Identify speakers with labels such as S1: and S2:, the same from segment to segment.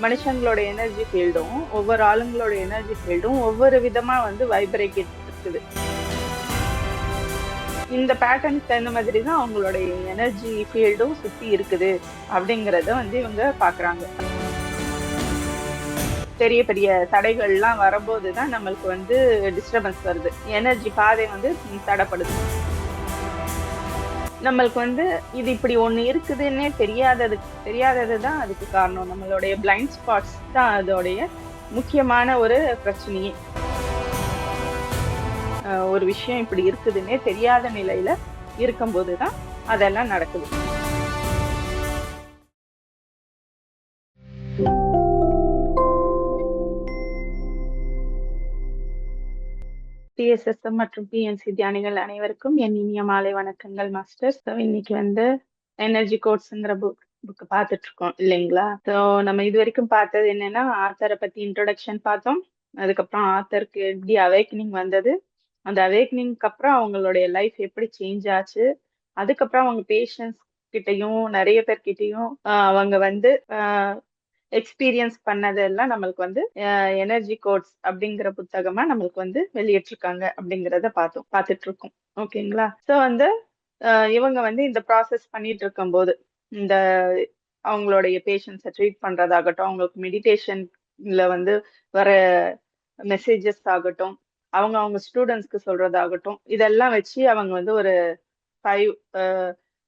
S1: மனுஷங்களோட எனர்ஜி ஃபீல்டும் ஒவ்வொரு ஆளுங்களோட எனர்ஜி ஃபீல்டும் ஒவ்வொரு விதமா வந்து வைப்ரேட் இருக்குது. இந்த பேட்டர்னுக்கு தகுந்த மாதிரி தான் அவங்களுடைய எனர்ஜி ஃபீல்டும் சுத்தி இருக்குது அப்படிங்கறத வந்து இவங்க பாக்குறாங்க. பெரிய பெரிய தடைகள்லாம் வரும்போதுதான் நம்மளுக்கு வந்து டிஸ்டர்பன்ஸ் வருது, எனர்ஜி பாதை வந்து தடைப்படுது. நம்மளுக்கு வந்து இது இப்படி ஒண்ணு இருக்குதுன்னே தெரியாததுதான் அதுக்கு காரணம். நம்மளுடைய பிளைண்ட் ஸ்பாட்ஸ் தான் அதோடைய முக்கியமான ஒரு பிரச்சனையே. ஒரு விஷயம் இப்படி இருக்குதுன்னே தெரியாத நிலையில இருக்கும்போதுதான் அதெல்லாம் நடக்குது. டிஎஸ்எஸ்எம் மற்றும் பிஎன்சி தியானிகள் அனைவருக்கும் என் இனிய மாலை வணக்கங்கள் மாஸ்டர். இன்னைக்கு வந்து எனர்ஜி கோட்ஸ்ங்கிற புக் பார்த்துட்டு இருக்கோம் இல்லைங்களா? ஸோ நம்ம இது வரைக்கும் பார்த்தது என்னன்னா, ஆத்தரை பத்தி இன்ட்ரோடக்ஷன் பார்த்தோம். அதுக்கப்புறம் ஆத்தருக்கு எப்படி அவேக்கனிங் வந்தது, அந்த அவேக்கனிங்க்கு அப்புறம் அவங்களுடைய லைஃப் எப்படி சேஞ்ச் ஆச்சு, அதுக்கப்புறம் அவங்க பேஷண்ட்ஸ் கிட்டையும் நிறைய பேர்கிட்டையும் அவங்க வந்து எக்ஸ்பீரியன்ஸ் பண்ணதெல்லாம் நம்மளுக்கு வந்து எனர்ஜி கோட்ஸ் அப்படிங்கிற புத்தகமா நம்மளுக்கு வந்து வெளியிட்டிருக்காங்க அப்படிங்கிறத பார்த்துட்டு இருக்கோம். ஓகேங்களா? ஸோ வந்து இவங்க வந்து இந்த ப்ராசஸ் பண்ணிட்டு இருக்கும்போது, இந்த அவங்களுடைய பேஷண்ட்ஸை ட்ரீட் பண்றதாகட்டும், அவங்களுக்கு மெடிடேஷன்ல வந்து வர மெசேஜஸ் ஆகட்டும், அவங்க ஸ்டூடெண்ட்ஸ்க்கு சொல்றதாகட்டும், இதெல்லாம் வச்சு அவங்க வந்து ஒரு 5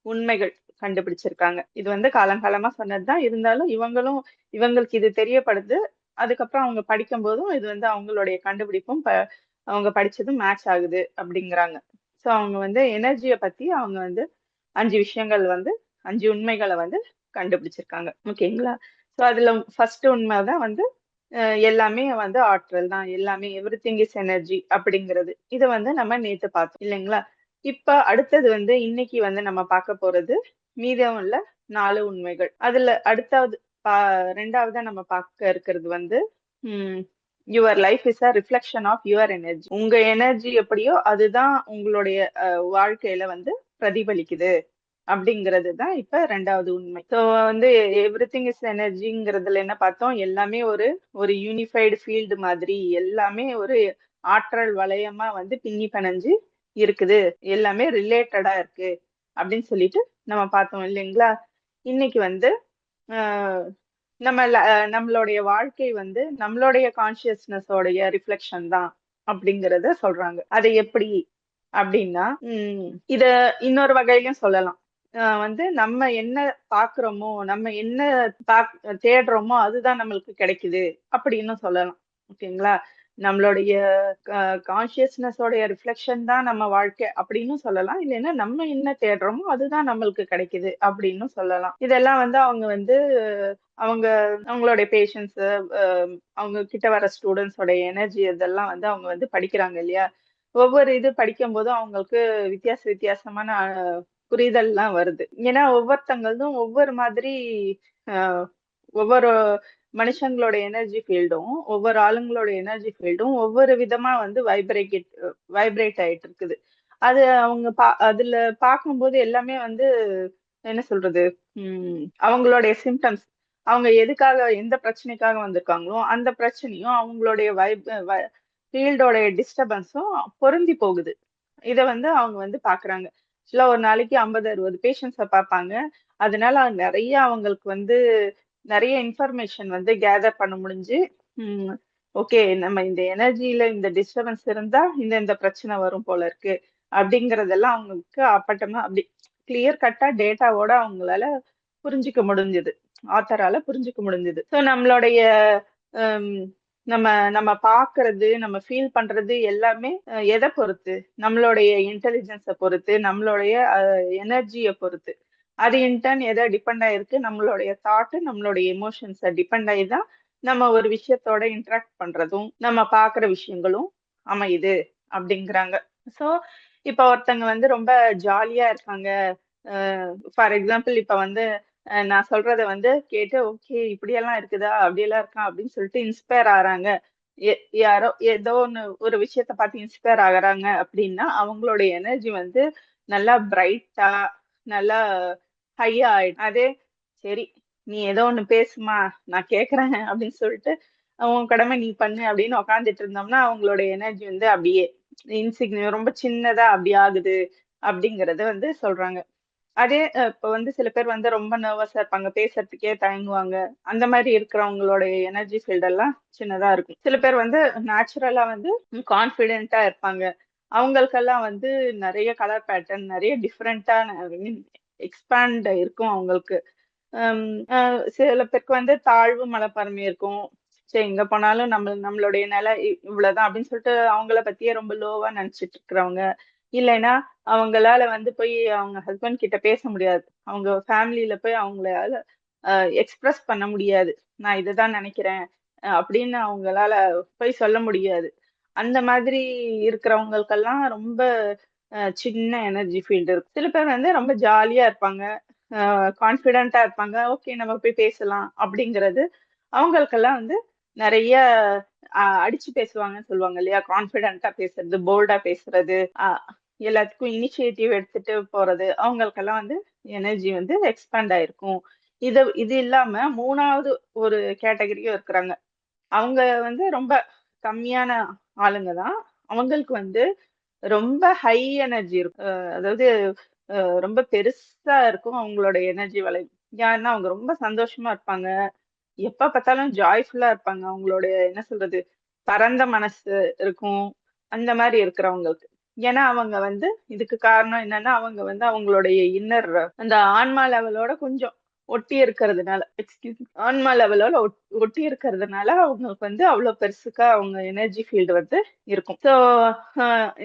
S1: உண்மைகள் கண்டுபிடிச்சிருக்காங்க. இது வந்து காலங்காலமா சொன்னதுதான், இருந்தாலும் இவங்களுக்கு இது தெரியப்படுது. அதுக்கப்புறம் அவங்க படிக்கும் போதும் இது வந்து அவங்களுடைய கண்டுபிடிப்பும் அவங்க படிச்சதும் மேட்ச் ஆகுது அப்படிங்கிறாங்க. ஸோ அவங்க வந்து எனர்ஜியை பத்தி அவங்க வந்து 5 விஷயங்கள் வந்து 5 உண்மைகளை வந்து கண்டுபிடிச்சிருக்காங்க. ஓகேங்களா? ஸோ அதுல ஃபர்ஸ்ட் உண்மைதான் வந்து எல்லாமே வந்து ஆற்றல் தான், எல்லாமே எவ்ரிதிங் இஸ் எனர்ஜி அப்படிங்கிறது. இதை வந்து நம்ம நேத்து பார்த்தோம் இல்லைங்களா? இப்ப அடுத்தது வந்து இன்னைக்கு வந்து நம்ம பார்க்க போறது மீதம் உள்ள 4 உண்மைகள். அதுல அடுத்தாவது 2வதா நம்ம பார்க்க இருக்கிறது வந்து your life is a reflection of your energy. உங்க எனர்ஜி எப்படியோ அதுதான் உங்களுடைய வாழ்க்கையில வந்து பிரதிபலிக்குது அப்படிங்கிறது தான் இப்ப 2வது உண்மை. ஸோ வந்து எவ்ரிதிங் இஸ் எனர்ஜிங்கிறதுல என்ன பார்த்தோம், எல்லாமே ஒரு யூனிஃபைடு ஃபீல்டு மாதிரி, எல்லாமே ஒரு ஆற்றல் வளையமா வந்து பின்னி பிணைஞ்சு இருக்குது, எல்லாமே ரிலேட்டடா இருக்கு அப்படின்னு சொல்லிட்டு நம்ம பார்த்தோம் இல்லைங்களா? இன்னைக்கு வந்து நம்மளுடைய வாழ்க்கை வந்து நம்மளுடைய கான்சியஸ்னஸோடைய ரிஃப்ளெக்ஷன் தான் அப்படிங்கிறத சொல்றாங்க. அது எப்படி அப்படின்னா, இத இன்னொரு வகையிலும் சொல்லலாம். வந்து நம்ம என்ன பாக்குறோமோ, நம்ம என்ன தேடுறோமோ அதுதான் நம்மளுக்கு கிடைக்குது அப்படின்னு சொல்லலாம். ஓகேங்களா? நம்மளுடைய கான்சியஸ்னஸோடைய ரிஃப்ளெக்ஷன் தான் நம்ம வாழ்க்கை அப்படின்னு சொல்லலாம். இல்லைன்னா நம்ம என்ன தேடுறோமோ அதுதான் நம்மளுக்கு கிடைக்குது அப்படின்னு சொல்லலாம். இதெல்லாம் வந்து அவங்களுடைய பேஷண்ட்ஸ், அவங்க கிட்ட வர ஸ்டூடெண்ட்ஸோட எனர்ஜி இதெல்லாம் வந்து அவங்க வந்து படிக்கிறாங்க இல்லையா? ஒவ்வொரு இது படிக்கும் போதும் அவங்களுக்கு வித்தியாசமான புரிதல்லாம் வருது. ஏன்னா ஒவ்வொருத்தங்களும் ஒவ்வொரு மாதிரி ஒவ்வொரு மனுஷங்களோட எனர்ஜி ஃபீல்டும் ஒவ்வொரு ஆளுங்களோட எனர்ஜி ஃபீல்டும் ஒவ்வொரு விதமா வந்து வைப்ரேட் ஆயிட்டு இருக்குது. அது அவங்க அதுல பார்க்கும்போது எல்லாமே வந்து என்ன சொல்றது, அவங்களுடைய சிம்டம்ஸ், அவங்க எதுக்காக எந்த பிரச்சனைக்காக வந்திருக்காங்களோ அந்த பிரச்சனையும் அவங்களுடைய ஃபீல்டோட டிஸ்டர்பன்ஸும் பொருந்தி போகுது. இதை வந்து அவங்க வந்து பாக்குறாங்க. ஒரு நாளைக்கு 50-60 பேஷண்ட்ஸை பார்ப்பாங்க. அதனால நிறைய அவங்களுக்கு வந்து நிறைய இன்ஃபர்மேஷன் வந்து கேதர் பண்ண முடிஞ்சு, ஓகே நம்ம இந்த எனர்ஜியில இந்த டிஸ்டர்பன்ஸ் இருந்தா இந்த பிரச்சனை வரும் போல இருக்கு அப்படிங்கறதெல்லாம் அவங்களுக்கு அப்பட்டமா அப்படி கிளியர் கட்டா டேட்டாவோட அவங்களால புரிஞ்சுக்க முடிஞ்சது, ஆத்தரால புரிஞ்சுக்க முடிஞ்சது. ஸோ நம்மளுடைய நம்ம பாக்குறது, நம்ம ஃபீல் பண்றது எல்லாமே எதை பொறுத்து, நம்மளுடைய இன்டெலிஜென்ஸை பொறுத்து, நம்மளுடைய எனர்ஜியை பொறுத்து. அது இன்டர்ன் எதை டிபெண்ட் ஆயிருக்கு, நம்மளுடைய தாட்டு, நம்மளுடைய எமோஷன்ஸை டிபெண்ட் ஆகி தான் நம்ம ஒரு விஷயத்தோட இன்டராக்ட் பண்றதும் நம்ம பாக்குற விஷயங்களும் அமையுது அப்படிங்கிறாங்க. ஸோ இப்ப ஒருத்தங்க வந்து ரொம்ப ஜாலியா இருக்காங்க, ஃபார் எக்ஸாம்பிள் இப்ப வந்து நான் சொல்றத வந்து கேட்டு ஓகே இப்படியெல்லாம் இருக்குதா, அப்படியெல்லாம் இருக்கா அப்படின்னு சொல்லிட்டு இன்ஸ்பயர் ஆறாங்க, யாரோ ஏதோ ஒரு விஷயத்த பார்த்து இன்ஸ்பயர் ஆகுறாங்க அப்படின்னா அவங்களுடைய எனர்ஜி வந்து நல்லா பிரைட்டா நல்லா ஹையா ஆயிடும். அதே சரி நீ ஏதோ ஒண்ணு பேசுமா, நான் கேக்குறேன் அப்படின்னு சொல்லிட்டு உன் கடமை நீ பண்ணு அப்படின்னு உக்காந்துட்டு இருந்தோம்னா அவங்களோட எனர்ஜி வந்து அப்படியே ரொம்ப சின்னதா அப்படி ஆகுது அப்படிங்கறத வந்து சொல்றாங்க. அதே இப்ப வந்து சில பேர் வந்து ரொம்ப நர்வஸா இருப்பாங்க, பேசுறதுக்கே தயங்குவாங்க. அந்த மாதிரி இருக்கிறவங்களோட எனர்ஜி ஃபீல்ட் எல்லாம் சின்னதா இருக்கும். சில பேர் வந்து நேச்சுரலா வந்து கான்ஃபிடென்ட்டா இருப்பாங்க. அவங்களுக்கெல்லாம் வந்து நிறைய கலர் பேட்டர்ன், நிறைய டிஃப்ரெண்டான எக்ஸ்பேண்ட் இருக்கும் அவங்களுக்கு. ஹம் சில பேருக்கு வந்து தாழ்வு மனப்பான்மை இருக்கும். சரி, எங்க போனாலும் நம்மளுடைய நிலை இவ்வளவுதான் அப்படின்னு சொல்லிட்டு அவங்கள பத்தியே ரொம்ப லோவா நினைச்சிட்டு இருக்கிறவங்க. இல்லைன்னா அவங்களால வந்து போய் அவங்க ஹஸ்பண்ட் கிட்ட பேச முடியாது, அவங்க ஃபேமிலியில போய் அவங்களால எக்ஸ்பிரஸ் பண்ண முடியாது, நான் இதுதான் நினைக்கிறேன் அப்படின்னு அவங்களால போய் சொல்ல முடியாது. அந்த மாதிரி இருக்கிறவங்களுக்கெல்லாம் ரொம்ப சின்ன எனர்ஜி ஃபீல்டு இருக்கு. சில பேர் வந்து ரொம்ப ஜாலியா இருப்பாங்க, கான்ஃபிடென்ட்டா இருப்பாங்க, ஓகே நம்ம போய் பேசலாம் அப்படிங்கிறது. அவங்களுக்கெல்லாம் வந்து நிறைய அடிச்சு பேசுவாங்கன்னு சொல்லுவாங்க இல்லையா, கான்ஃபிடென்ட்டா பேசுறது, போல்டா பேசுறது, எல்லாத்துக்கும் இனிஷியேட்டிவ் எடுத்துட்டு போறது, அவங்களுக்கெல்லாம் வந்து எனர்ஜி வந்து எக்ஸ்பேண்ட் ஆயிருக்கும். இது இல்லாம மூணாவது ஒரு கேட்டகரியும் இருக்கிறாங்க. அவங்க வந்து ரொம்ப கம்மியான ஆளுங்க தான். அவங்களுக்கு வந்து ரொம்ப ஹை எனர்ஜி இருக்கும். அதாவது ரொம்ப பெருசா இருக்கும் அவங்களோட எனர்ஜி வலை. ஏன்னா அவங்க ரொம்ப சந்தோஷமா இருப்பாங்க, எப்ப பார்த்தாலும் ஜாய்ஃபுல்லா இருப்பாங்க. அவங்களோட என்ன சொல்றது, பரந்த மனசு இருக்கும் அந்த மாதிரி இருக்கிறவங்களுக்கு. ஏன்னா அவங்க வந்து இதுக்கு காரணம் என்னன்னா அவங்க வந்து அவங்களுடைய இன்னர் அந்த ஆன்மா லெவலோட கொஞ்சம் ஒட்டி இருக்கிறதுனால, ஆன்மா லெவலோட ஒட்டி இருக்கிறதுனால அவங்களுக்கு வந்து அவ்வளவு பெருசுக்கா அவங்க எனர்ஜி ஃபீல்டு வந்து இருக்கும். ஸோ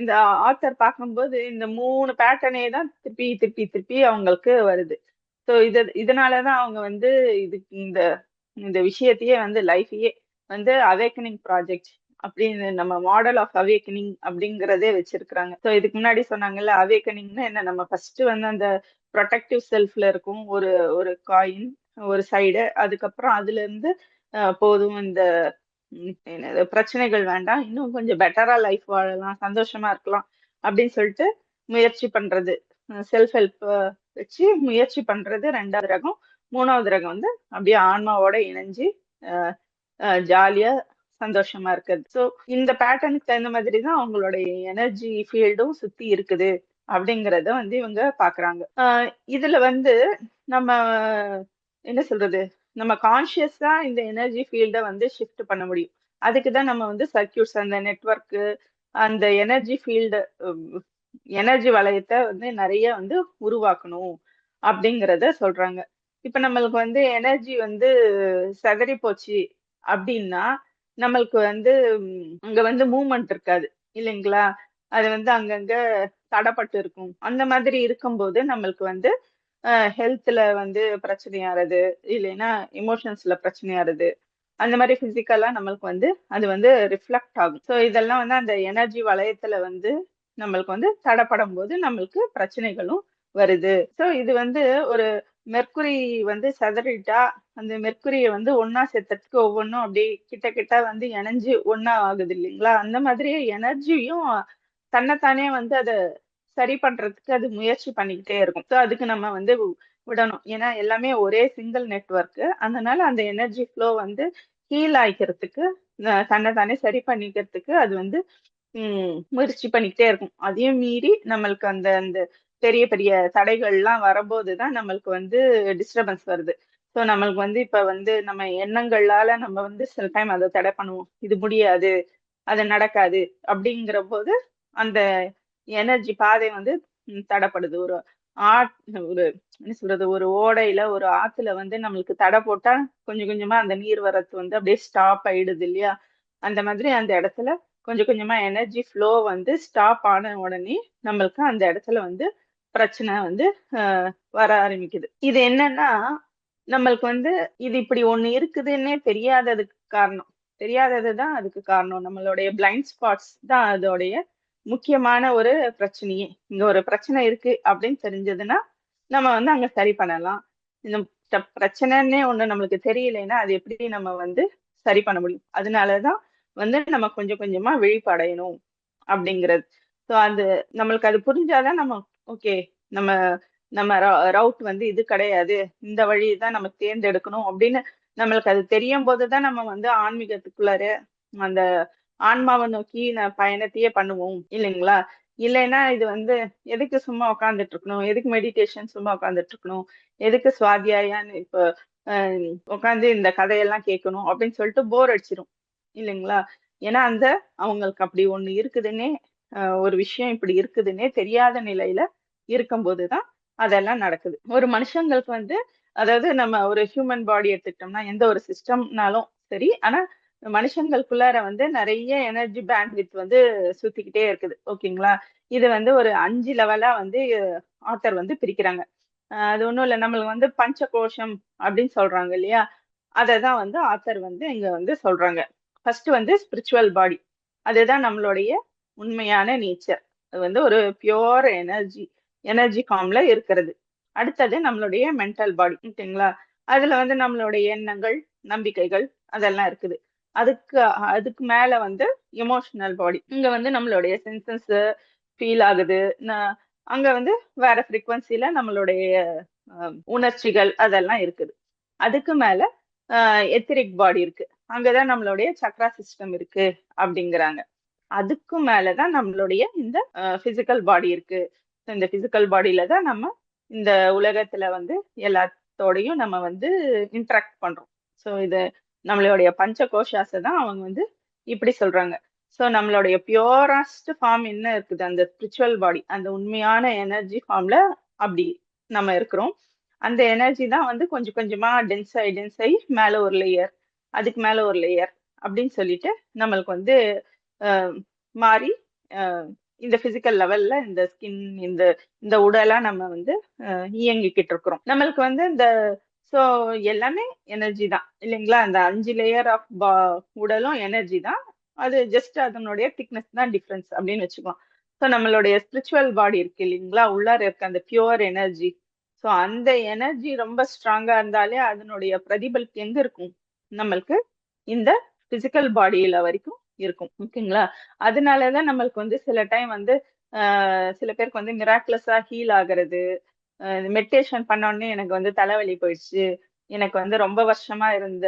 S1: இந்த ஆத்தர் பார்க்கும்போது இந்த 3 பேட்டர்னே தான் திருப்பி திருப்பி திருப்பி அவங்களுக்கு வருது. ஸோ இதனாலதான் அவங்க வந்து இதுக்கு இந்த இந்த விஷயத்தையே வந்து லைஃபையே வந்து அவேக்கனிங் ப்ராஜெக்ட் அப்படின்னு, நம்ம மாடல் ஆஃப் அவேக்கனிங் அப்படிங்கிறதே வச்சிருக்கிறாங்க. ஸோ இதுக்கு முன்னாடி சொன்னாங்கல்ல, அவேக்கனிங்னா என்ன, நம்ம ஃபர்ஸ்ட் வந்து அந்த ப்ரொடெக்டிவ் செல்ஃப்ல இருக்கும் ஒரு ஒரு காயின் ஒரு சைடு, அதுக்கப்புறம் அதுல இருந்து போதும் இந்த என்னது பிரச்சனைகள் வேண்டாம், இன்னும் கொஞ்சம் பெட்டரா லைஃப் வாழலாம், சந்தோஷமா இருக்கலாம் அப்படின்னு சொல்லிட்டு முயற்சி பண்றது, செல்ஃப் ஹெல்ப் வச்சு முயற்சி பண்றது ரெண்டாவது ரகம். மூணாவது ரகம் வந்து அப்படியே ஆன்மாவோட இணைஞ்சு ஜாலியா சந்தோஷமா இருக்குது. ஸோ இந்த பேட்டர்னுக்கு தகுந்த மாதிரி தான் அவங்களுடைய எனர்ஜி ஃபீல்டும் சுத்தி இருக்குது அப்படிங்கிறத வந்து இவங்க பாக்குறாங்க. இதுல வந்து நம்ம என்ன சொல்றது, நம்ம கான்சியஸா இந்த எனர்ஜி ஃபீல்டை வந்து ஷிஃப்ட் பண்ண முடியும். அதுக்கு தான் நம்ம வந்து சர்க்கியூட்ஸ், அந்த நெட்வொர்க்கு, அந்த எனர்ஜி ஃபீல்டு, எனர்ஜி வளையத்தை வந்து நிறைய வந்து உருவாக்கணும் அப்படிங்கிறத சொல்றாங்க. இப்ப நம்மளுக்கு வந்து எனர்ஜி வந்து சிதறி போச்சு அப்படின்னா நம்மளுக்கு வந்து அங்க வந்து மூவ்மெண்ட் இருக்காது இல்லைங்களா, அது வந்து அங்கங்க தடைப்பட்டு இருக்கும். அந்த மாதிரி இருக்கும்போது நம்மளுக்கு வந்து ஹெல்த்ல வந்து பிரச்சனையாறது, இல்லைன்னா எமோஷன்ஸ்ல பிரச்சனையாறது, அந்த மாதிரி பிசிக்கலா நம்மளுக்கு வந்து அது வந்து ரிஃப்ளெக்ட் ஆகும். ஸோ இதெல்லாம் வந்து அந்த எனர்ஜி வளையத்துல வந்து நம்மளுக்கு வந்து தடைப்படும் போது நம்மளுக்கு பிரச்சனைகளும் வருது. ஸோ இது வந்து ஒரு மெர்க்குரி வந்து சிதறிட்டா அந்த மெர்க்குரியை வந்து ஒன்னா சேர்த்ததுக்கு ஒவ்வொன்றும் அப்படியே கிட்ட கிட்ட வந்து இணைஞ்சு ஒன்னா ஆகுது இல்லைங்களா, அந்த மாதிரி எனர்ஜியும் தன்னைத்தானே வந்து அதை சரி பண்றதுக்கு அது முயற்சி பண்ணிக்கிட்டே இருக்கும். ஸோ அதுக்கு நம்ம வந்து விடணும். ஏன்னா எல்லாமே ஒரே சிங்கிள் நெட்வொர்க், அதனால அந்த எனர்ஜி ஃப்ளோ வந்து ஹீல் ஆயிக்கிறதுக்கு, தன்னைத்தானே சரி பண்ணிக்கிறதுக்கு அது வந்து முயற்சி பண்ணிக்கிட்டே இருக்கும். அதையும் மீறி நம்மளுக்கு அந்த அந்த பெரிய பெரிய தடைகள்லாம் வரும்போதுதான் நம்மளுக்கு வந்து டிஸ்டர்பன்ஸ் வருது. ஸோ நம்மளுக்கு வந்து இப்ப வந்து நம்ம எண்ணங்களால நம்ம வந்து சில டைம் அதை தடை பண்ணுவோம், இது முடியாது, அது நடக்காது அப்படிங்கிற போது அந்த எனர்ஜி பாதை வந்து தடைப்படுது. ஒரு ஆட் ஒரு என்ன சொல்றது, ஒரு ஓடையில ஒரு ஆத்துல வந்து நம்மளுக்கு தடை போட்டா கொஞ்சம் கொஞ்சமா அந்த நீர் வரத்து வந்து அப்படியே ஸ்டாப் ஆயிடுது இல்லையா, அந்த மாதிரி அந்த இடத்துல கொஞ்சம் கொஞ்சமா எனர்ஜி ஃப்ளோ வந்து ஸ்டாப் ஆன உடனே நம்மளுக்கு அந்த இடத்துல வந்து பிரச்சனை வந்து வர ஆரம்பிக்குது. இது என்னன்னா நம்மளுக்கு வந்து இது இப்படி ஒண்ணு இருக்குதுன்னே தெரியாததுக்கு காரணம், தெரியாததுதான் அதுக்கு காரணம். நம்மளுடைய பிளைண்ட் ஸ்பாட்ஸ் தான் அதோடைய முக்கியமான ஒரு பிரச்சனையே. இங்க ஒரு பிரச்சனை இருக்கு அப்படின்னு தெரிஞ்சதுன்னா நம்ம வந்து அங்க சரி பண்ணலாம். இந்த பிரச்சனைன்னே ஒண்ணு நம்மளுக்கு தெரியலைன்னா அது எப்படி நம்ம வந்து சரி பண்ண முடியும். அதனாலதான் வந்து நம்ம கொஞ்சம் கொஞ்சமா விழிப்படையணும் அப்படிங்கிறது. ஸோ அது நம்மளுக்கு அது புரிஞ்சாதான் நம்ம ஓகே, நம்ம நம்ம ரவுட் வந்து இது கிடையாது, இந்த வழி தான் நம்ம தேர்ந்தெடுக்கணும் அப்படின்னு நம்மளுக்கு அது தெரியும் போதுதான் நம்ம வந்து ஆன்மீகத்துக்குள்ளார அந்த ஆன்மாவை நோக்கி பயணத்தையே பண்ணுவோம் இல்லைங்களா? இல்லைன்னா இது வந்து எதுக்கு சும்மா உட்காந்துட்டு இருக்கணும், எதுக்கு மெடிடேஷன் சும்மா உட்காந்துட்டு இருக்கணும், எதுக்கு சுவாத்தியாயான்னு இப்போ உட்காந்து இந்த கதையெல்லாம் கேட்கணும் அப்படின்னு சொல்லிட்டு போர் அடிச்சிரும் இல்லைங்களா? ஏன்னா அந்த அவங்களுக்கு அப்படி ஒண்ணு இருக்குதுன்னே ஒரு விஷயம் இப்படி இருக்குதுன்னே தெரியாத நிலையில இருக்கும்போதுதான் அதெல்லாம் நடக்குது. ஒரு மனுஷங்களுக்கு வந்து அதாவது நம்ம ஒரு ஹியூமன் பாடி எடுத்துக்கிட்டோம்னா எந்த ஒரு சிஸ்டம்னாலும் சரி, ஆனா மனுஷங்களுக்குள்ளார வந்து நிறைய எனர்ஜி பேண்ட்வித் வந்து சுத்திக்கிட்டே இருக்குது. ஓகேங்களா? இது வந்து ஒரு 5 லெவலா வந்து ஆத்தர் வந்து பிரிக்கிறாங்க. அது ஒண்ணும் இல்ல, நம்மளுக்கு வந்து பஞ்ச கோஷம் அப்படின்னு சொல்றாங்க இல்லையா? அததான் வந்து ஆத்தர் வந்து இங்க வந்து சொல்றாங்க. ஃபர்ஸ்ட் வந்து ஸ்பிரிச்சுவல் பாடி, அதுதான் நம்மளுடைய உண்மையான நேச்சர். அது வந்து ஒரு பியோர் எனர்ஜி, எனர்ஜி ஃபார்ம்ல இருக்கிறது. அடுத்தது நம்மளுடைய மென்டல் பாடி, ஓகேங்களா? அதுல வந்து நம்மளுடைய எண்ணங்கள், நம்பிக்கைகள் அதெல்லாம் இருக்குது. அதுக்கு அதுக்கு மேல வந்து எமோஷனல் பாடி, இங்க வந்து நம்மளுடைய சென்சஸ் ஃபீல் ஆகுது. அங்க வந்து வேற ஃப்ரீக்வன்சில நம்மளுடைய உணர்ச்சிகள் அதெல்லாம் இருக்குது. அதுக்கு மேல எத்திரிக் பாடி இருக்கு, அங்கதான் நம்மளுடைய சக்ரா சிஸ்டம் இருக்கு அப்படிங்கிறாங்க. அதுக்கும் மேலதான் நம்மளுடைய இந்த பிசிக்கல் பாடி இருக்கு. இந்த பிசிக்கல் பாடியில தான் நம்ம இந்த உலகத்துல வந்து எல்லாத்தோடையும் நம்ம வந்து இன்டராக்ட் பண்றோம். ஸோ இது நம்மளுடைய பஞ்ச கோஷாஸை தான் அவங்க வந்து இப்படி சொல்றாங்க. ஸோ நம்மளுடைய பியோரஸ்ட் ஃபார்ம் என்ன இருக்குது, அந்த ஸ்பிரிச்சுவல் பாடி, அந்த உண்மையான எனர்ஜி ஃபார்ம்ல அப்படி நம்ம இருக்கிறோம். அந்த எனர்ஜி தான் வந்து கொஞ்சம் கொஞ்சமா டென்ஸ் ஆகி மேல ஒரு லேயர், அதுக்கு மேல ஒரு லேயர் அப்படின்னு சொல்லிட்டு நம்மளுக்கு வந்து மாறி இந்த பிசிக்கல் லெவல்ல இந்த ஸ்கின், இந்த இந்த உடலா நம்ம வந்து இயங்கிக்கிட்டு இருக்கிறோம். நம்மளுக்கு வந்து இந்த ஸோ எல்லாமே எனர்ஜி தான் இல்லைங்களா? அந்த 5 லேயர் ஆஃப் உடலும் எனர்ஜி தான். அது ஜஸ்ட் அதனுடைய திக்னஸ் தான் டிஃப்ரென்ஸ் அப்படின்னு வச்சுக்கலாம். ஸோ நம்மளுடைய ஸ்பிரிச்சுவல் பாடி இருக்கு இல்லைங்களா, உள்ளார இருக்க அந்த பியூர் எனர்ஜி. ஸோ அந்த எனர்ஜி ரொம்ப ஸ்ட்ராங்கா இருந்தாலே அதனுடைய பிரதிபலிப்பு எங்க இருக்கும், நம்மளுக்கு இந்த பிசிக்கல் பாடியில வரைக்கும் இருக்கும். ஓகேங்களா? அதனாலதான் நம்மளுக்கு வந்து சில டைம் வந்து சில பேருக்கு வந்து மிராக்குலஸா ஹீல் ஆகுறது, மெடிடேஷன் பண்ண உடனே எனக்கு வந்து தலைவலி போயிடுச்சு, எனக்கு வந்து ரொம்ப வருஷமா இருந்த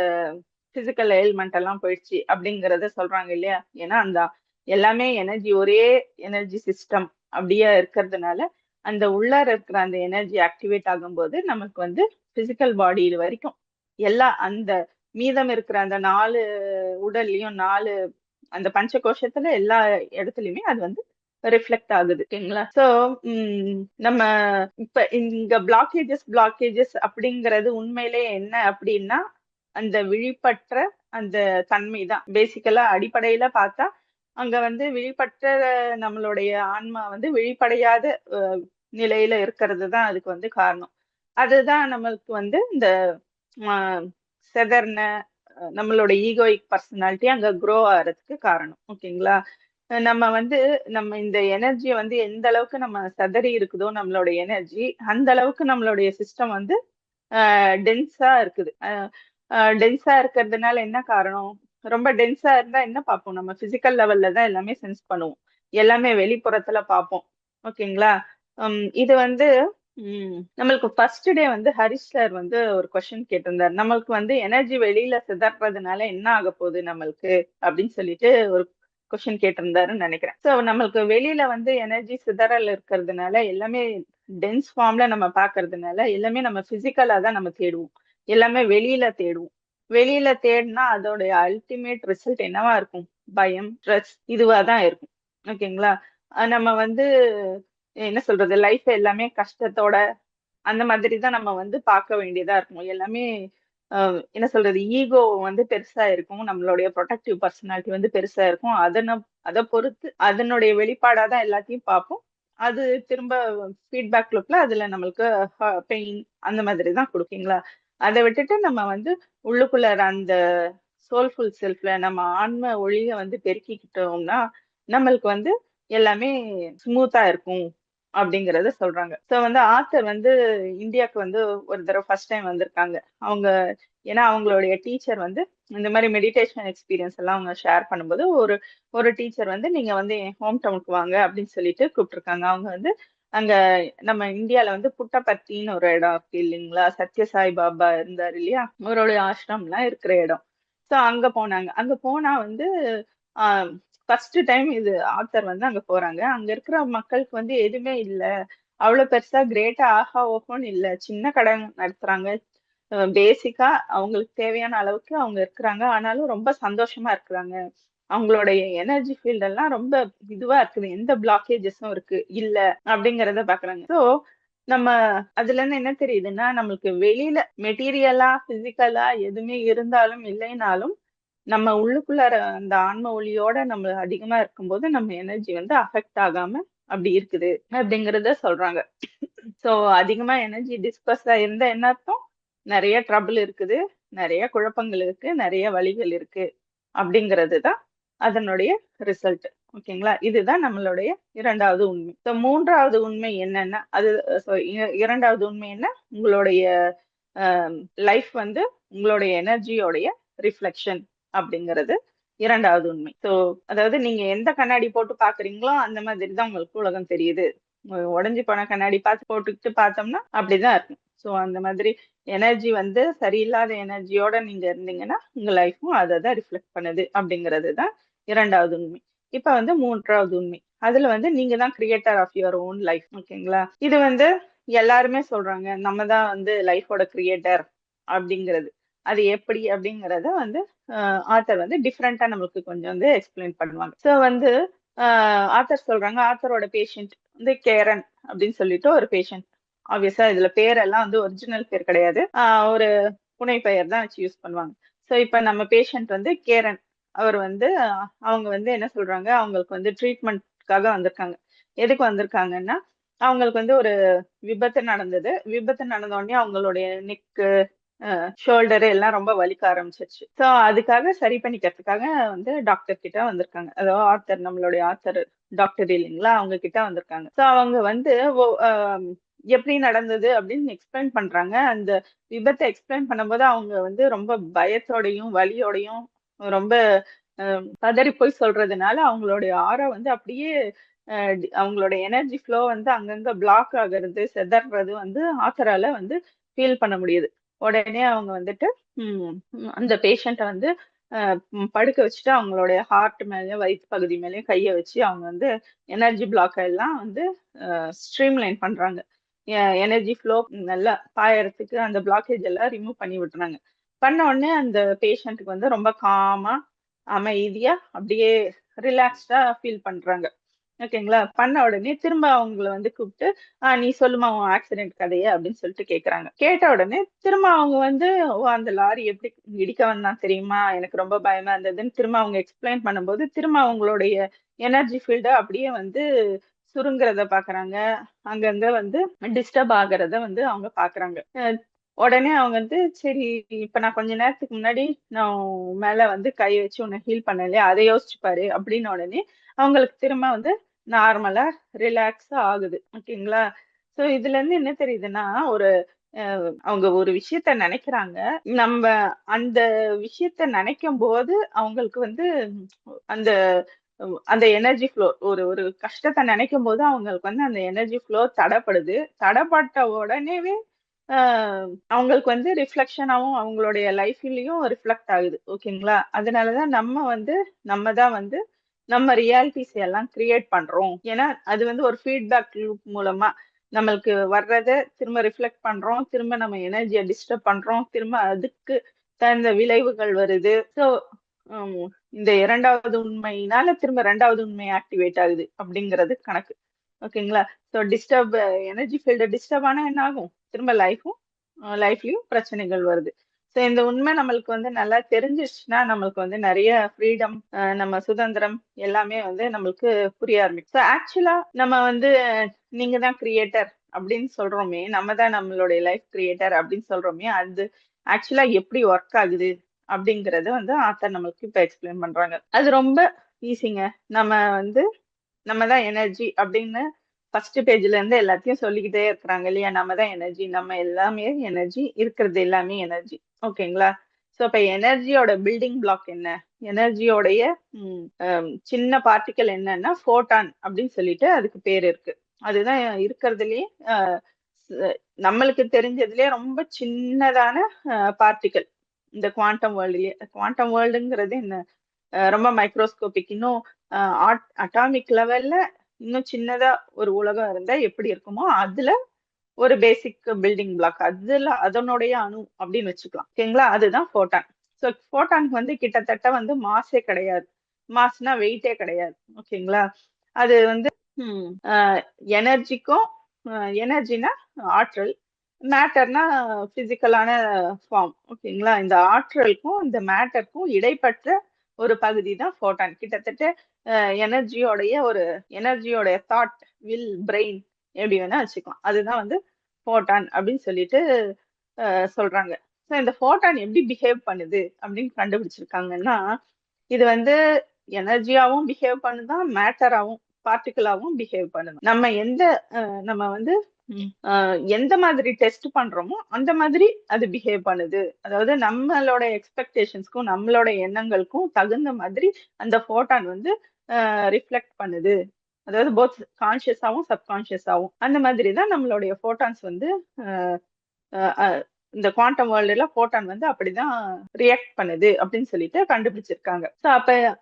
S1: பிசிக்கல் எயில்மெண்ட் எல்லாம் போயிடுச்சு அப்படிங்கறத சொல்றாங்க இல்லையா? ஏன்னா அந்த எல்லாமே எனர்ஜி, ஒரே எனர்ஜி சிஸ்டம் அப்படியே இருக்கிறதுனால அந்த உள்ளார இருக்கிற அந்த எனர்ஜி ஆக்டிவேட் ஆகும்போது நமக்கு வந்து பிசிக்கல் பாடி வரைக்கும் எல்லா அந்த மீதம் இருக்கிற அந்த 4 உடல்லையும் 4 அந்த பஞ்ச கோஷத்துல எல்லா இடத்துலயுமே அது வந்து ரிஃப்ளெக்ட் ஆகுது. ஓகேங்களா? சோ நம்ம இப்ப இங்க பிளாக்கேஜஸ் அப்படிங்கிறது உண்மையிலே என்ன அப்படின்னா அந்த விழிப்பற்ற அந்த தன்மை தான். பேசிக்கலா அடிப்படையில பார்த்தா அங்க வந்து விழிப்பற்ற நம்மளுடைய ஆன்மா வந்து விழிப்படையாத நிலையில இருக்கிறது தான் அதுக்கு வந்து காரணம். அதுதான் நம்மளுக்கு வந்து இந்த செதர்ன நம்மளோட ஈகோயிக் பர்சனாலிட்டி அங்க க்ரோ ஆகிறதுக்கு காரணம். ஓகேங்களா? நம்ம வந்து நம்ம இந்த எனர்ஜியை வந்து எந்த அளவுக்கு நம்ம செதறி இருக்குதோ நம்மளோட எனர்ஜி, அந்த அளவுக்கு நம்மளுடைய சிஸ்டம் வந்து டென்ஸா இருக்குது. டென்ஸா இருக்கிறதுனால என்ன காரணம், ரொம்ப டென்ஸா இருந்தா என்ன பார்ப்போம், நம்ம பிசிக்கல் லெவல்ல தான் எல்லாமே சென்ஸ் பண்ணுவோம், எல்லாமே வெளிப்புறத்துல பார்ப்போம். ஓகேங்களா? இது வந்து நம்மளுக்கு ஃபர்ஸ்ட் டே வந்து ஹரிஷ் சார் வந்து ஒரு கொஸ்டின் கேட்டிருந்தார். நம்மளுக்கு வந்து எனர்ஜி வெளியில சிதறதுனால என்ன ஆக போகுது நம்மளுக்கு அப்படின்னு சொல்லிட்டு ஒரு கொஸ்டின் கேட்டிருந்தாருன்னு நினைக்கிறேன். ஸோ நம்மளுக்கு வெளியில வந்து எனர்ஜி சிதறல் இருக்கிறதுனால எல்லாமே டென்ஸ் ஃபார்ம்ல நம்ம பாக்குறதுனால எல்லாமே நம்ம பிசிக்கலா தான் நம்ம தேடுவோம், எல்லாமே வெளியில தேடுவோம். வெளியில தேடினா அதோடைய அல்டிமேட் ரிசல்ட் என்னவா இருக்கும், பயம், ஸ்ட்ரெஸ் இதுவா தான் இருக்கும். ஓகேங்களா? நம்ம வந்து என்ன சொல்றது, லைஃப் எல்லாமே கஷ்டத்தோட அந்த மாதிரி தான் நம்ம வந்து பார்க்க வேண்டியதா இருக்கும். எல்லாமே என்ன சொல்றது, ஈகோ வந்து பெருசா இருக்கும், நம்மளுடைய ப்ரொடக்டிவ் பர்சனாலிட்டி வந்து பெருசா இருக்கும். அதை பொறுத்து அதனுடைய வெளிப்பாடா தான் எல்லாத்தையும் பார்ப்போம். அது திரும்ப ஃபீட்பேக் லூப்ல அதுல நம்மளுக்கு பெயின் அந்த மாதிரி தான் கொடுக்கீங்களா. அதை விட்டுட்டு நம்ம வந்து உள்ளுக்குள்ள அந்த சோல்ஃபுல் செல்ஃப்ல நம்ம ஆன்ம ஒளிய வந்து பெருக்கிக்கிட்டோம்னா நம்மளுக்கு வந்து எல்லாமே ஸ்மூத்தா இருக்கும் அப்படிங்கறத சொல்றாங்க. ஸோ வந்து ஆத்தர் வந்து இந்தியாவுக்கு வந்து ஒரு தடவை ஃபர்ஸ்ட் டைம் வந்திருக்காங்க. அவங்க ஏன்னா அவங்களுடைய டீச்சர் வந்து இந்த மாதிரி மெடிடேஷன் எக்ஸ்பீரியன்ஸ் எல்லாம் அவங்க ஷேர் பண்ணும்போது ஒரு ஒரு டீச்சர் வந்து நீங்க வந்து என் ஹோம் டவுனுக்கு வாங்க அப்படின்னு சொல்லிட்டு கூப்பிட்டுருக்காங்க. அவங்க வந்து அங்க நம்ம இந்தியால வந்து புட்டபர்த்தின்னு ஒரு இடம் இருக்கு இல்லைங்களா, சத்யசாய் பாபா இருந்தார் இல்லையா, அவருடைய ஆசிரம்லாம் இருக்கிற இடம். ஸோ அங்க போனாங்க. அங்க போனா வந்து ஃபர்ஸ்ட் டைம் இது ஆத்தர் வந்து அங்க போறாங்க. அங்க இருக்கிற மக்களுக்கு வந்து எதுவுமே இல்ல, அவ்வளவு பெருசா கிரேட்டா ஆஹா ஓஹோன்னு இல்ல, சின்ன கடை நடத்துறாங்க, பேசிக்கா அவங்களுக்கு தேவையான அளவுக்கு அவங்க இருக்கிறாங்க, ஆனாலும் ரொம்ப சந்தோஷமா இருக்கிறாங்க. அவங்களுடைய எனர்ஜி ஃபீல்ட் எல்லாம் ரொம்ப இதுவா இருக்குது, எந்த பிளாக்கேஜஸும் இருக்கு இல்ல அப்படிங்கறத பாக்குறாங்க. ஸோ நம்ம அதுல இருந்து என்ன தெரியுதுன்னா, நம்மளுக்கு வெளியில மெட்டீரியலா பிசிக்கலா எதுவுமே இருந்தாலும் இல்லைனாலும் நம்ம உள்ளுக்குள்ளார அந்த ஆன்ம ஒளியோட நம்ம அதிகமா இருக்கும்போது நம்ம எனர்ஜி வந்து அஃபெக்ட் ஆகாம அப்படி இருக்குது அப்படிங்கறத சொல்றாங்க. சோ அதிகமா எனர்ஜி டிஸ்பர்ஸ் இருந்தா என்ன அர்த்தம், நிறைய ட்ரபிள் இருக்குது, நிறைய குழப்பங்கள் இருக்கு, நிறைய வழிகள் இருக்கு அப்படிங்கிறது தான் அதனுடைய ரிசல்ட். ஓகேங்களா, இதுதான் நம்மளுடைய இரண்டாவது உண்மை. ஸோ மூன்றாவது உண்மை என்னன்னா, அது இரண்டாவது உண்மை என்ன, உங்களுடைய லைஃப் வந்து உங்களுடைய எனர்ஜியோடைய ரிஃப்ளெக்ஷன் அப்படிங்கிறது இரண்டாவது உண்மை. ஸோ அதாவது நீங்க எந்த கண்ணாடி போட்டு பாக்குறீங்களோ அந்த மாதிரி தான் உங்களுக்கு உலகம் தெரியுது. உடைஞ்சு போன கண்ணாடி பார்த்து போட்டுக்கிட்டு பார்த்தோம்னா அப்படிதான் இருக்கும். ஸோ அந்த மாதிரி எனர்ஜி வந்து சரியில்லாத எனர்ஜியோட நீங்க இருந்தீங்கன்னா உங்க லைஃப்பும் அதை தான் ரிஃப்ளெக்ட் பண்ணுது அப்படிங்கிறது தான் இரண்டாவது உண்மை. இப்ப வந்து மூன்றாவது உண்மை, அதுல வந்து நீங்க தான் creator of your own life. ஓகேங்களா, இது வந்து எல்லாருமே சொல்றாங்க, நம்ம தான் வந்து லைஃபோட கிரியேட்டர் அப்படிங்கிறது. அது எப்படி அப்படிங்கறத வந்து ஆத்தர் வந்து டிஃப்ரெண்டா நம்மளுக்கு கொஞ்சம் வந்து எக்ஸ்பிளைன் பண்ணுவாங்க. ஸோ வந்து ஆத்தர் சொல்றாங்க, ஆத்தரோட பேஷண்ட் வந்து கேரன் அப்படின்னு சொல்லிட்டு ஒரு பேஷண்ட். ஆப்வியஸா இதுல பேரெல்லாம் வந்து ஒரிஜினல் பேர் கிடையாது, ஒரு புனை பெயர் தான் வச்சு யூஸ் பண்ணுவாங்க. ஸோ இப்ப நம்ம பேஷண்ட் வந்து கேரன். அவர் வந்து அவங்க வந்து என்ன சொல்றாங்க, அவங்களுக்கு வந்து ட்ரீட்மெண்ட்காக வந்திருக்காங்க. எதுக்கு வந்திருக்காங்கன்னா, அவங்களுக்கு வந்து ஒரு விபத்து நடந்தது. விபத்து நடந்த உடனே அவங்களுடைய நெக்கு, ஷோல்டரு எல்லாம் ரொம்ப வலிக்க ஆரம்பிச்சிருச்சு. ஸோ அதுக்காக சரி பண்ணிக்கிறதுக்காக வந்து டாக்டர் கிட்ட வந்திருக்காங்க. அதாவது ஆத்தர், நம்மளுடைய ஆத்தர் டாக்டர் இல்லைங்களா, அவங்க கிட்ட வந்திருக்காங்க. ஸோ அவங்க வந்து எப்படி நடந்தது அப்படின்னு எக்ஸ்பிளைன் பண்றாங்க. அந்த விபத்தை எக்ஸ்பிளைன் பண்ணும்போது அவங்க வந்து ரொம்ப பயத்தோடையும் வலியோடையும் ரொம்ப பதறி போய் சொல்றதுனால அவங்களுடைய ஆரா வந்து அப்படியே அவங்களோட எனர்ஜி ஃப்ளோ வந்து அங்கங்க பிளாக் ஆகுறது, செதறது வந்து ஆத்தரால வந்து ஃபீல் பண்ண முடியுது. உடனே அவங்க வந்துட்டு அந்த பேஷண்ட்டை வந்து படுக்க வச்சுட்டு அவங்களுடைய ஹார்ட் மேலேயும் வயிற்று பகுதி மேலேயும் கையை வச்சு அவங்க வந்து எனர்ஜி பிளாக் எல்லாம் வந்து ஸ்ட்ரீம்லைன் பண்றாங்க. எனர்ஜி ஃப்ளோ நல்லா பாயறதுக்கு அந்த பிளாக்கேஜ் எல்லாம் ரிமூவ் பண்ணி விட்டுறாங்க. பண்ண உடனே அந்த பேஷண்ட்டுக்கு வந்து ரொம்ப காமா அமைதியா அப்படியே ரிலாக்ஸ்டா ஃபீல் பண்றாங்க. ஓகேங்களா, பண்ண உடனே திரும்ப அவங்கள வந்து கூப்பிட்டு நீ சொல்லுமா உன் ஆக்சிடென்ட் கதைய அப்படின்னு சொல்லிட்டு கேக்குறாங்க. கேட்ட உடனே திரும்ப அவங்க வந்து, ஓ அந்த லாரி எப்படி இடிக்க வந்தான் தெரியுமா, எனக்கு ரொம்ப பயமா இருந்ததுன்னு திரும்ப அவங்க எக்ஸ்பிளைன் பண்ணும்போது திரும்ப அவங்களுடைய எனர்ஜி ஃபீல்ட அப்படியே வந்து சுருங்குறத பாக்குறாங்க. அங்கங்க வந்து டிஸ்டர்ப் ஆகுறத வந்து அவங்க பாக்குறாங்க. உடனே அவங்க வந்து சரி, இப்ப நான் கொஞ்ச நேரத்துக்கு முன்னாடி நான் உன் மேல வந்து கை வச்சு உன்னை ஹீல் பண்ணேன் இல்லையா, அதை யோசிச்சு பாரு அப்படின்னு உடனே அவங்களுக்கு திரும்ப வந்து நார்மலா ரிலாக்ஸா ஆகுது. ஓகேங்களா, சோ இதுல இருந்து என்ன தெரியுதுன்னா, ஒரு அவங்க ஒரு விஷயத்த நினைக்கிறாங்க. நம்ம அந்த விஷயத்த நினைக்கும் போது அவங்களுக்கு வந்து அந்த அந்த எனர்ஜி ஃப்ளோ, ஒரு ஒரு கஷ்டத்தை நினைக்கும் போது அவங்களுக்கு வந்து அந்த எனர்ஜி ஃப்ளோ தடைப்படுது. தடைப்பட்ட உடனேவே அவங்களுக்கு வந்து ரிஃப்ளெக்ஷனாவும் அவங்களுடைய லைஃப்லயும் ரிஃப்ளெக்ட் ஆகுது. ஓகேங்களா, அதனாலதான் நம்ம தான் வந்து நம்ம ரியாலிட்டிஸ் எல்லாம் கிரியேட் பண்றோம். ஏன்னா அது வந்து ஒரு ஃபீட்பேக் லூப் மூலமா நம்மளுக்கு வர்றத திரும்ப ரிஃப்ளெக்ட் பண்றோம், திரும்ப நம்ம எனர்ஜியை டிஸ்டர்ப் பண்றோம், திரும்ப அதுக்கு தகுந்த விளைவுகள் வருது. ஸோ இந்த இரண்டாவது உண்மையினால திரும்ப ரெண்டாவது உண்மை ஆக்டிவேட் ஆகுது அப்படிங்கிறது கணக்கு. ஓகேங்களா, so disturb energy field disturb ஆனா என்ன ஆகும், திரும்ப லைஃப்லயும் பிரச்சனைகள் வருது. ஸோ இந்த உண்மை நம்மளுக்கு வந்து நல்லா தெரிஞ்சிச்சுன்னா நம்மளுக்கு வந்து நிறைய ஃப்ரீடம், நம்ம சுதந்திரம் எல்லாமே வந்து நம்மளுக்கு புரிய ஆரம்பிக்கும். ஸோ ஆக்சுவலா நம்ம வந்து நீங்க தான் கிரியேட்டர் அப்படின்னு சொல்றோமே, நம்ம தான் நம்மளுடைய லைஃப் கிரியேட்டர் அப்படின்னு சொல்றோமே, அது ஆக்சுவலா எப்படி ஒர்க் ஆகுது அப்படிங்கறத வந்து ஆத்தர் நம்மளுக்கு இப்ப எக்ஸ்பிளைன் பண்றாங்க. அது ரொம்ப ஈஸிங்க. நம்ம வந்து நம்ம தான் எனர்ஜி அப்படின்னு ஃபர்ஸ்ட் பேஜ்ல இருந்து எல்லாத்தையும் சொல்லிக்கிட்டே இருக்கிறாங்க இல்லையா, நம்ம தான் எனர்ஜி, நம்ம எல்லாமே எனர்ஜி, இருக்கிறது எல்லாமே எனர்ஜி. ஓகேங்களா, ஸோ இப்ப எனர்ஜியோட பில்டிங் பிளாக் என்ன, எனர்ஜியோடைய சின்ன பார்ட்டிக்கல் என்னன்னா ஃபோட்டான் அப்படின்னு சொல்லிட்டு அதுக்கு பேர் இருக்கு. அதுதான் இருக்கிறதுலயே நம்மளுக்கு தெரிஞ்சதுலயே ரொம்ப சின்னதான பார்ட்டிக்கல் இந்த குவாண்டம் வேர்ல்டுலயே. குவாண்டம் வேர்ல்டுங்கிறது என்ன, ரொம்ப மைக்ரோஸ்கோபிக். இன்னும் அட்டாமிக் லெவல்ல இன்னும் சின்னதா ஒரு உலகம் இருந்தா எப்படி இருக்குமோ அதுல ஒரு பேசிக் பில்டிங் பிளாக், அதுல அதனுடைய அணு அப்படின்னு வச்சுக்கலாம். ஓகேங்களா? அதுதான் ஃபோட்டான். ஸோ ஃபோட்டானுக்கு வந்து கிட்டத்தட்ட வந்து மாஸே கிடையாது. மாஸ்னா வெயிட்டே கிடையாது. ஓகேங்களா? அது வந்து எனர்ஜிக்கும், எனர்ஜினா ஆற்றல், மேட்டர்னா பிசிக்கலான ஃபார்ம். ஓகேங்களா? இந்த ஆற்றலுக்கும் இந்த மேட்டருக்கும் இடைப்பட்ட ஒரு பகுதி தான் ஃபோட்டான். கிட்டத்தட்ட எனர்ஜியோடைய தாட், வில், பிரெயின் எப்படி வேணா வச்சுக்கலாம். அதுதான் வந்து ஃபோட்டான் அப்படின்னு சொல்லிட்டு சொல்றாங்க. ஸோ இந்த ஃபோட்டான் எப்படி பிஹேவ் பண்ணுது அப்படின்னு கண்டுபிடிச்சிருக்காங்கன்னா, இது வந்து எனர்ஜியாவும் பிஹேவ் பண்ணுதான், மேட்டராவும் பார்ட்டிகிளாவும் பிஹேவ் பண்ணுது. நம்ம வந்து எந்த மாதிரி டெஸ்ட் பண்றோமோ அந்த மாதிரி அது பிஹேவ் பண்ணுது. அதாவது நம்மளோட எக்ஸ்பெக்டேஷன்ஸ்க்கும் நம்மளோட எண்ணங்களுக்கும் தகுந்த மாதிரி அந்த ஃபோட்டான் வந்து ரிஃப்ளெக்ட் பண்ணுது. அதாவது போத் கான்சியஸாவும் சப்கான்சியஸாவும் அந்த மாதிரி தான் நம்மளுடைய ஃபோட்டான்ஸ் வந்து இந்த குவாண்டம் வேர்ல்டுல ஃபோட்டான் வந்து அப்படிதான் ரியாக்ட் பண்ணுது அப்படின்னு சொல்லிட்டு கண்டுபிடிச்சிருக்காங்க. ஸோ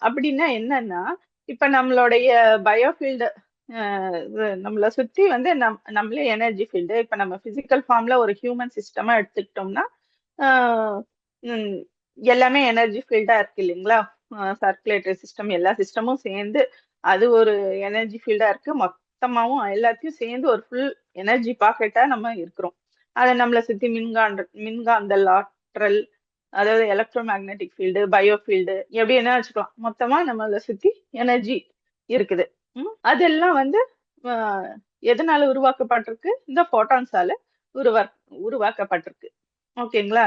S1: அப்படின்னா என்னன்னா, இப்ப நம்மளுடைய பயோஃபீல்டு நம்மளை சுத்தி வந்து நம்மளே எனர்ஜி ஃபீல்டு. இப்ப நம்ம பிசிக்கல் ஃபார்ம்ல ஒரு ஹியூமன் சிஸ்டமா எடுத்துக்கிட்டோம்னா எல்லாமே எனர்ஜி ஃபீல்டா இருக்கு இல்லைங்களா? சர்க்குலேட்டரி சிஸ்டம், எல்லா சிஸ்டமும் சேர்ந்து அது ஒரு எனர்ஜி ஃபீல்டா இருக்கு. மொத்தமாவும் எல்லாத்தையும் சேர்ந்து ஒரு ஃபுல் எனர்ஜி பாக்கெட்டா நம்ம இருக்கிறோம். அதை நம்மளை சுத்தி மின்காந்தல், ஆற்றல், அதாவது electro magnetic field, bio field, எப்படி என்ன வச்சுக்கலாம். மொத்தமா நம்மளை சுத்தி எனர்ஜி இருக்குது. அதெல்லாம் வந்து எதனால உருவாக்கப்பட்டிருக்கு? இந்த போட்டான்ஸால உருவாக்கப்பட்டிருக்கு. ஓகேங்களா?